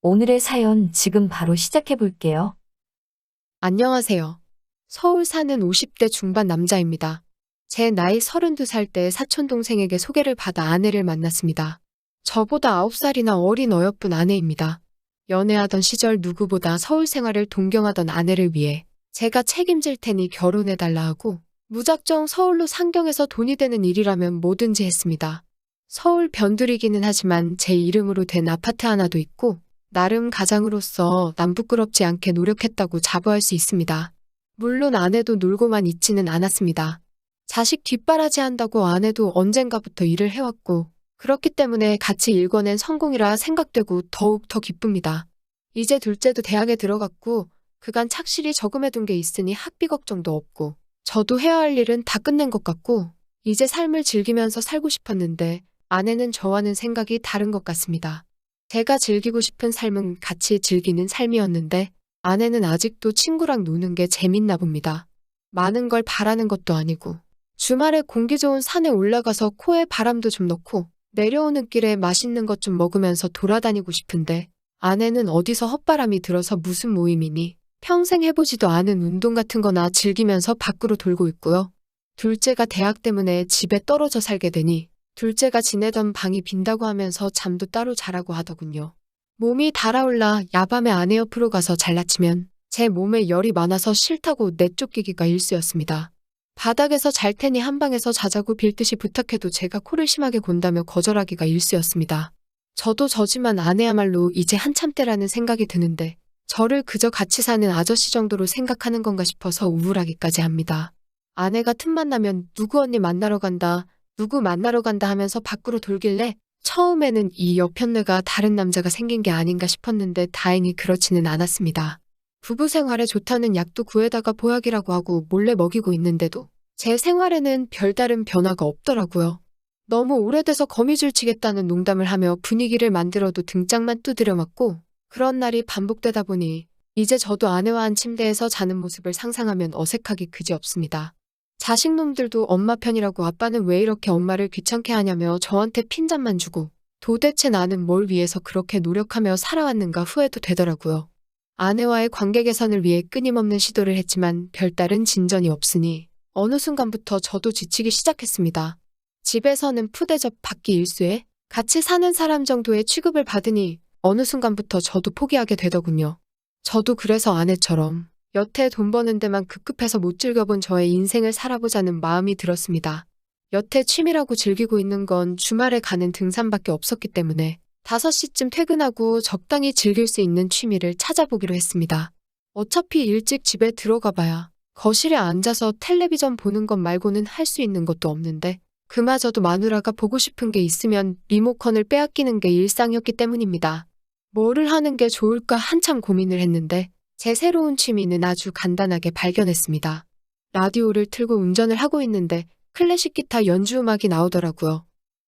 오늘의 사연 지금 바로 시작해 볼게요. 안녕하세요. 서울 사는 50대 중반 남자입니다. 제 나이 32살 때 사촌동생에게 소개를 받아 아내를 만났습니다. 저보다 9살이나 어린 어여쁜 아내입니다. 연애하던 시절 누구보다 서울 생활을 동경하던 아내를 위해 제가 책임질 테니 결혼해달라 하고 무작정 서울로 상경해서 돈이 되는 일이라면 뭐든지 했습니다. 서울 변두리기는 하지만 제 이름으로 된 아파트 하나도 있고 나름 가장으로서 남 부끄럽지 않게 노력했다고 자부할 수 있습니다. 물론 아내도 놀고만 있지는 않았습니다. 자식 뒷바라지 한다고 아내도 언젠가부터 일을 해왔고 그렇기 때문에 같이 일궈낸 성공이라 생각되고 더욱 더 기쁩니다. 이제 둘째도 대학에 들어갔고 그간 착실히 저금해둔 게 있으니 학비 걱정도 없고 저도 해야 할 일은 다 끝낸 것 같고 이제 삶을 즐기면서 살고 싶었는데 아내는 저와는 생각이 다른 것 같습니다. 제가 즐기고 싶은 삶은 같이 즐기는 삶이었는데 아내는 아직도 친구랑 노는 게 재밌나 봅니다. 많은 걸 바라는 것도 아니고 주말에 공기 좋은 산에 올라가서 코에 바람도 좀 넣고 내려오는 길에 맛있는 것 좀 먹으면서 돌아다니고 싶은데 아내는 어디서 헛바람이 들어서 무슨 모임이니 평생 해보지도 않은 운동 같은 거나 즐기면서 밖으로 돌고 있고요. 둘째가 대학 때문에 집에 떨어져 살게 되니 둘째가 지내던 방이 빈다고 하면서 잠도 따로 자라고 하더군요. 몸이 달아올라 야밤에 아내 옆으로 가서 잘라치면 제 몸에 열이 많아서 싫다고 내쫓기기가 일쑤였습니다. 바닥에서 잘 테니 한방에서 자자고 빌듯이 부탁해도 제가 코를 심하게 곤다며 거절하기가 일쑤였습니다. 저도 저지만 아내야말로 이제 한참 때라는 생각이 드는데 저를 그저 같이 사는 아저씨 정도로 생각하는 건가 싶어서 우울하기까지 합니다. 아내가 틈만 나면 누구 언니 만나러 간다, 누구 만나러 간다 하면서 밖으로 돌길래 처음에는 이 여편네가 다른 남자가 생긴 게 아닌가 싶었는데 다행히 그렇지는 않았습니다. 부부 생활에 좋다는 약도 구해다가 보약이라고 하고 몰래 먹이고 있는데도 제 생활에는 별다른 변화가 없더라고요. 너무 오래돼서 거미줄 치겠다는 농담을 하며 분위기를 만들어도 등짝만 두드려 맞고 그런 날이 반복되다 보니 이제 저도 아내와 한 침대에서 자는 모습을 상상하면 어색하기 그지없습니다. 자식놈들도 엄마 편이라고 아빠는 왜 이렇게 엄마를 귀찮게 하냐며 저한테 핀잔만 주고 도대체 나는 뭘 위해서 그렇게 노력하며 살아왔는가 후회도 되더라고요. 아내와의 관계 개선을 위해 끊임없는 시도를 했지만 별다른 진전이 없으니 어느 순간부터 저도 지치기 시작했습니다. 집에서는 푸대접 받기 일쑤에 같이 사는 사람 정도의 취급을 받으니 어느 순간부터 저도 포기하게 되더군요. 저도 그래서 아내처럼 여태 돈 버는 데만 급급해서 못 즐겨본 저의 인생을 살아보자는 마음이 들었습니다. 여태 취미라고 즐기고 있는 건 주말에 가는 등산밖에 없었기 때문에 5시쯤 퇴근하고 적당히 즐길 수 있는 취미를 찾아보기로 했습니다. 어차피 일찍 집에 들어가 봐야 거실에 앉아서 텔레비전 보는 것 말고는 할 수 있는 것도 없는데 그마저도 마누라가 보고 싶은 게 있으면 리모컨을 빼앗기는 게 일상이었기 때문입니다. 뭐를 하는 게 좋을까 한참 고민을 했는데 제 새로운 취미는 아주 간단하게 발견했습니다. 라디오를 틀고 운전을 하고 있는데 클래식 기타 연주 음악이 나오더라고요.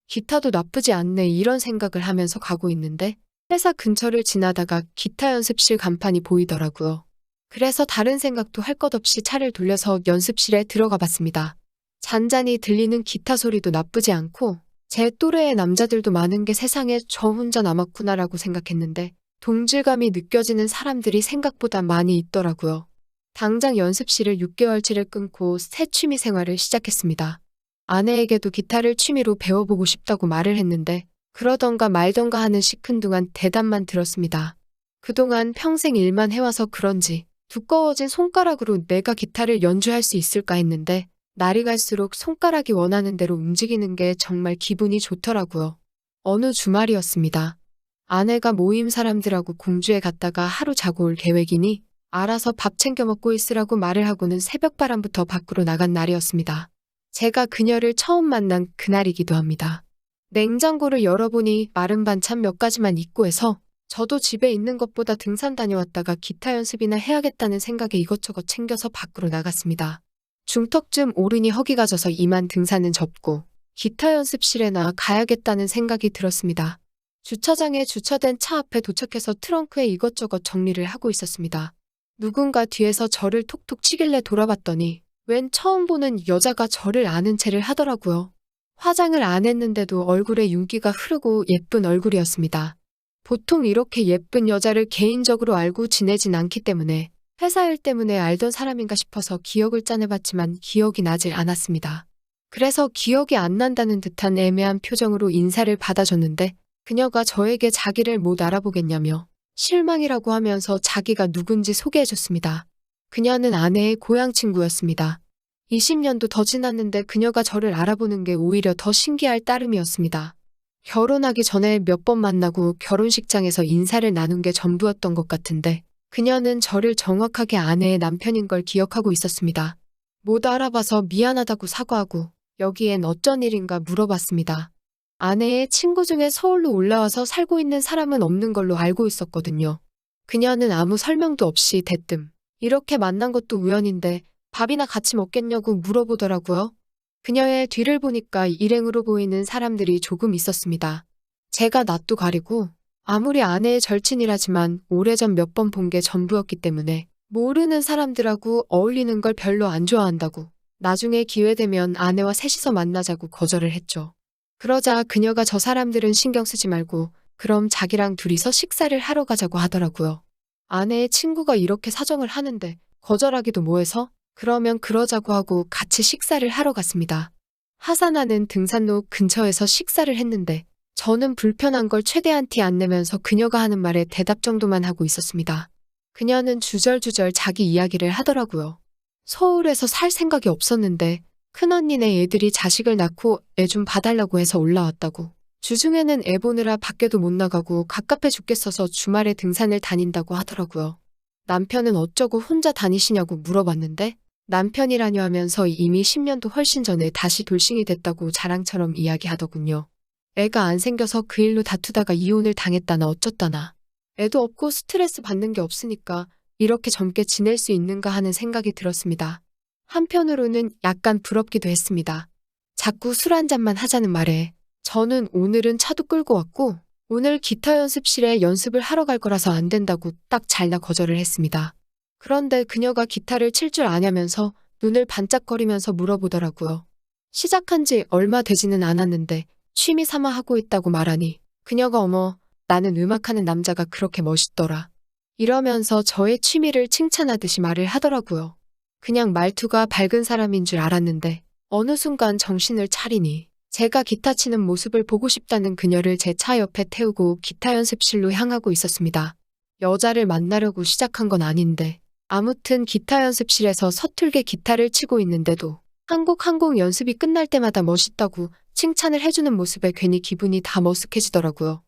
기타도 나쁘지 않네 이런 생각을 하면서 가고 있는데 회사 근처를 지나다가 기타 연습실 간판이 보이더라고요. 그래서 다른 생각도 할 것 없이 차를 돌려서 연습실에 들어가 봤습니다. 잔잔히 들리는 기타 소리도 나쁘지 않고 제 또래의 남자들도 많은 게 세상에 저 혼자 남았구나라고 생각했는데 동질감이 느껴지는 사람들이 생각보다 많이 있더라고요. 당장 연습실을 6개월치를 끊고 새 취미 생활을 시작했습니다. 아내에게도 기타를 취미로 배워보고 싶다고 말을 했는데 그러던가 말던가 하는 시큰둥한 대답만 들었습니다. 그동안 평생 일만 해와서 그런지 두꺼워진 손가락으로 내가 기타를 연주할 수 있을까 했는데 날이 갈수록 손가락이 원하는 대로 움직이는 게 정말 기분이 좋더라고요. 어느 주말이었습니다. 아내가 모임 사람들하고 공주에 갔다가 하루 자고 올 계획이니 알아서 밥 챙겨 먹고 있으라고 말을 하고는 새벽바람부터 밖으로 나간 날이었습니다. 제가 그녀를 처음 만난 그날이기도 합니다. 냉장고를 열어보니 마른 반찬 몇 가지만 있고 해서 저도 집에 있는 것보다 등산 다녀왔다가 기타 연습이나 해야겠다는 생각에 이것저것 챙겨서 밖으로 나갔습니다. 중턱쯤 오르니 허기가 져서 이만 등산은 접고 기타 연습실에나 가야겠다는 생각이 들었습니다. 주차장에 주차된 차 앞에 도착해서 트렁크에 이것저것 정리를 하고 있었습니다. 누군가 뒤에서 저를 톡톡 치길래 돌아봤더니 웬 처음 보는 여자가 저를 아는 체를 하더라고요. 화장을 안 했는데도 얼굴에 윤기가 흐르고 예쁜 얼굴이었습니다. 보통 이렇게 예쁜 여자를 개인적으로 알고 지내진 않기 때문에 회사 일 때문에 알던 사람인가 싶어서 기억을 짜내봤지만 기억이 나질 않았습니다. 그래서 기억이 안 난다는 듯한 애매한 표정으로 인사를 받아줬는데 그녀가 저에게 자기를 못 알아보겠냐며 실망이라고 하면서 자기가 누군지 소개해줬습니다. 그녀는 아내의 고향 친구였습니다. 20년도 더 지났는데 그녀가 저를 알아보는 게 오히려 더 신기할 따름이었습니다. 결혼하기 전에 몇 번 만나고 결혼식장에서 인사를 나눈 게 전부였던 것 같은데 그녀는 저를 정확하게 아내의 남편인 걸 기억하고 있었습니다. 못 알아봐서 미안하다고 사과하고 여기엔 어쩐 일인가 물어봤습니다. 아내의 친구 중에 서울로 올라와서 살고 있는 사람은 없는 걸로 알고 있었거든요. 그녀는 아무 설명도 없이 대뜸 이렇게 만난 것도 우연인데 밥이나 같이 먹겠냐고 물어보더라고요. 그녀의 뒤를 보니까 일행으로 보이는 사람들이 조금 있었습니다. 제가 낯도 가리고 아무리 아내의 절친이라지만 오래전 몇 번 본 게 전부였기 때문에 모르는 사람들하고 어울리는 걸 별로 안 좋아한다고 나중에 기회되면 아내와 셋이서 만나자고 거절을 했죠. 그러자 그녀가 저 사람들은 신경 쓰지 말고 그럼 자기랑 둘이서 식사를 하러 가자고 하더라고요. 아내의 친구가 이렇게 사정을 하는데 거절하기도 뭐해서 그러면 그러자고 하고 같이 식사를 하러 갔습니다. 하산하는 등산로 근처에서 식사를 했는데 저는 불편한 걸 최대한 티 안 내면서 그녀가 하는 말에 대답 정도만 하고 있었습니다. 그녀는 주절주절 자기 이야기를 하더라고요. 서울에서 살 생각이 없었는데 큰언니네 애들이 자식을 낳고 애 좀 봐달라고 해서 올라왔다고. 주중에는 애 보느라 밖에도 못 나가고 갑갑해 죽겠어서 주말에 등산을 다닌다고 하더라고요. 남편은 어쩌고 혼자 다니시냐고 물어봤는데 남편이라뇨 하면서 이미 10년도 훨씬 전에 다시 돌싱이 됐다고 자랑처럼 이야기하더군요. 애가 안 생겨서 그 일로 다투다가 이혼을 당했다나 어쩌다나. 애도 없고 스트레스 받는 게 없으니까 이렇게 젊게 지낼 수 있는가 하는 생각이 들었습니다. 한편으로는 약간 부럽기도 했습니다. 자꾸 술 한 잔만 하자는 말에 저는 오늘은 차도 끌고 왔고 오늘 기타 연습실에 연습을 하러 갈 거라서 안 된다고 딱 잘나 거절을 했습니다. 그런데 그녀가 기타를 칠 줄 아냐면서 눈을 반짝거리면서 물어보더라고요. 시작한 지 얼마 되지는 않았는데 취미 삼아 하고 있다고 말하니 그녀가 어머 나는 음악하는 남자가 그렇게 멋있더라. 이러면서 저의 취미를 칭찬하듯이 말을 하더라고요. 그냥 말투가 밝은 사람인 줄 알았는데 어느 순간 정신을 차리니 제가 기타 치는 모습을 보고 싶다는 그녀를 제 차 옆에 태우고 기타 연습실로 향하고 있었습니다. 여자를 만나려고 시작한 건 아닌데 아무튼 기타 연습실에서 서툴게 기타를 치고 있는데도 한 곡 한 곡 연습이 끝날 때마다 멋있다고 칭찬을 해주는 모습에 괜히 기분이 다 머쓱해지더라고요.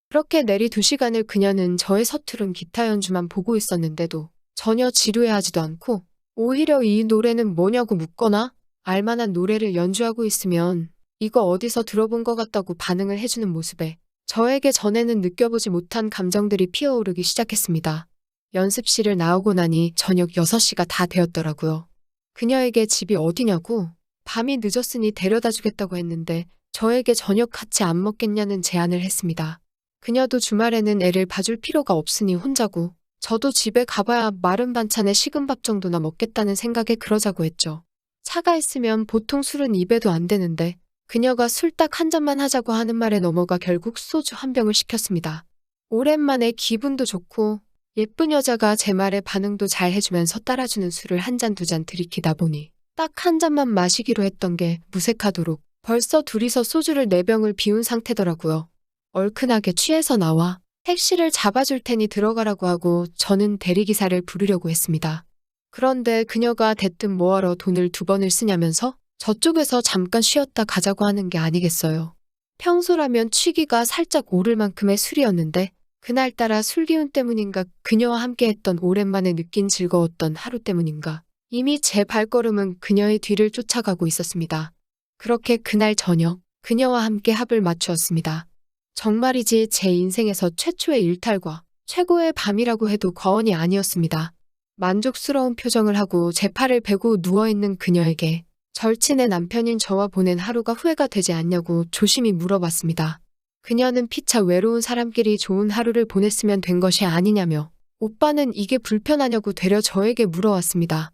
그렇게 내리 2시간을 그녀는 저의 서투른 기타 연주만 보고 있었는데도 전혀 지루해하지도 않고 오히려 이 노래는 뭐냐고 묻거나 알만한 노래를 연주하고 있으면 이거 어디서 들어본 것 같다고 반응을 해주는 모습에 저에게 전에는 느껴보지 못한 감정들이 피어오르기 시작했습니다. 연습실을 나오고 나니 저녁 6시가 다 되었더라고요. 그녀에게 집이 어디냐고 밤이 늦었으니 데려다 주겠다고 했는데 저에게 저녁 같이 안 먹겠냐는 제안을 했습니다. 그녀도 주말에는 애를 봐줄 필요가 없으니 혼자고 저도 집에 가봐야 마른 반찬에 식은 밥 정도나 먹겠다는 생각에 그러자고 했죠. 차가 있으면 보통 술은 입에도 안 되는데 그녀가 술 딱 한 잔만 하자고 하는 말에 넘어가 결국 소주 한 병을 시켰습니다. 오랜만에 기분도 좋고 예쁜 여자가 제 말에 반응도 잘 해주면서 따라주는 술을 한 잔 두 잔 들이키다 보니 딱 한 잔만 마시기로 했던 게 무색하도록 벌써 둘이서 소주를 4병을 비운 상태더라고요. 얼큰하게 취해서 나와 택시를 잡아줄 테니 들어가라고 하고 저는 대리기사를 부르려고 했습니다. 그런데 그녀가 대뜸 뭐하러 돈을 2번을 쓰냐면서 저쪽에서 잠깐 쉬었다 가자고 하는 게 아니겠어요. 평소라면 취기가 살짝 오를 만큼의 술이었는데 그날따라 술 기운 때문인가 그녀와 함께했던 오랜만에 느낀 즐거웠던 하루 때문인가 이미 제 발걸음은 그녀의 뒤를 쫓아가고 있었습니다. 그렇게 그날 저녁 그녀와 함께 합을 맞추었습니다. 정말이지 제 인생에서 최초의 일탈과 최고의 밤이라고 해도 과언이 아니었습니다. 만족스러운 표정을 하고 제 팔을 베고 누워있는 그녀에게 절친의 남편인 저와 보낸 하루가 후회가 되지 않냐고 조심히 물어봤습니다. 그녀는 피차 외로운 사람끼리 좋은 하루를 보냈으면 된 것이 아니냐며 오빠는 이게 불편하냐고 되려 저에게 물어왔습니다.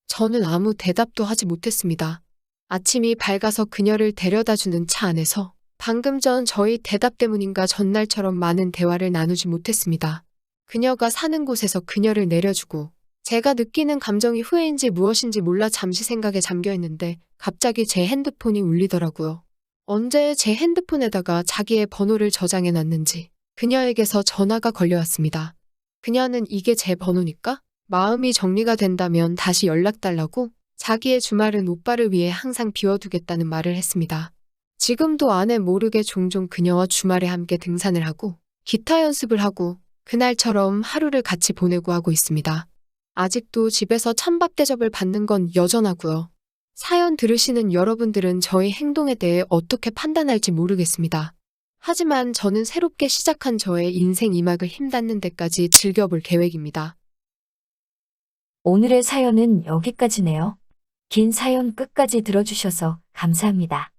저는 아무 대답도 하지 못했습니다. 아침이 밝아서 그녀를 데려다주는 차 안에서 방금 전 저희 대답 때문인가 전날처럼 많은 대화를 나누지 못했습니다. 그녀가 사는 곳에서 그녀를 내려주고 제가 느끼는 감정이 후회인지 무엇인지 몰라 잠시 생각에 잠겨 있는데 갑자기 제 핸드폰이 울리더라고요. 언제 제 핸드폰에다가 자기의 번호를 저장해 놨는지 그녀에게서 전화가 걸려왔습니다. 그녀는 이게 제 번호니까 마음이 정리가 된다면 다시 연락달라고 자기의 주말은 오빠를 위해 항상 비워두겠다는 말을 했습니다. 지금도 아내 모르게 종종 그녀와 주말에 함께 등산을 하고 기타 연습을 하고 그날처럼 하루를 같이 보내고 하고 있습니다. 아직도 집에서 찬밥 대접을 받는 건 여전하고요. 사연 들으시는 여러분들은 저희 행동에 대해 어떻게 판단할지 모르겠습니다. 하지만 저는 새롭게 시작한 저의 인생 2막을 힘닿는 데까지 즐겨볼 계획입니다. 오늘의 사연은 여기까지네요. 긴 사연 끝까지 들어주셔서 감사합니다.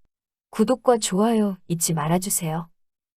구독과 좋아요 잊지 말아주세요.